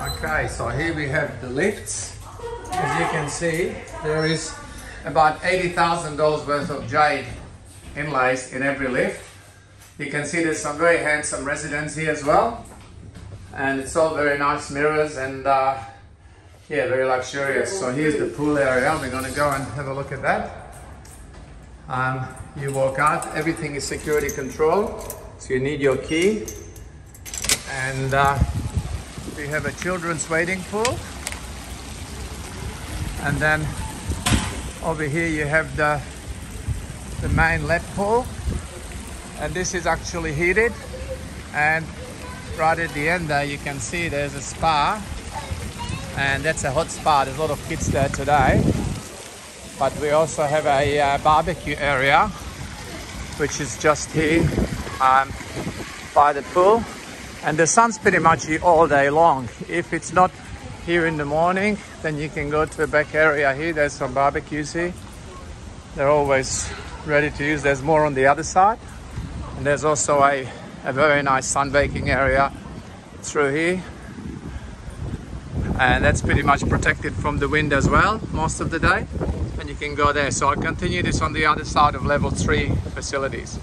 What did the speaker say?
Okay, so here we have the lifts. As you can see, there is about $80,000 worth of jade inlays in every lift. You can see there's some very handsome residents here as well. And it's all very nice mirrors and yeah, very luxurious. So here's the pool area. We're going to go and have a look at that. You walk out, everything is security control. So you need your key. And we have a children's wading pool. And then over here you have the main lap pool. And this is actually heated. And right at the end there you can see there's a spa. And that's a hot spa. There's a lot of kids there today. But we also have a barbecue area, which is just here by the pool. And the sun's pretty much here all day long. If it's not here in the morning, then you can go to the back area here. There's some barbecues here. They're always ready to use. There's more on the other side. And there's also a very nice sunbaking area through here. And that's pretty much protected from the wind as well, most of the day. And you can go there. So I'll continue this on the other side of level 3 facilities.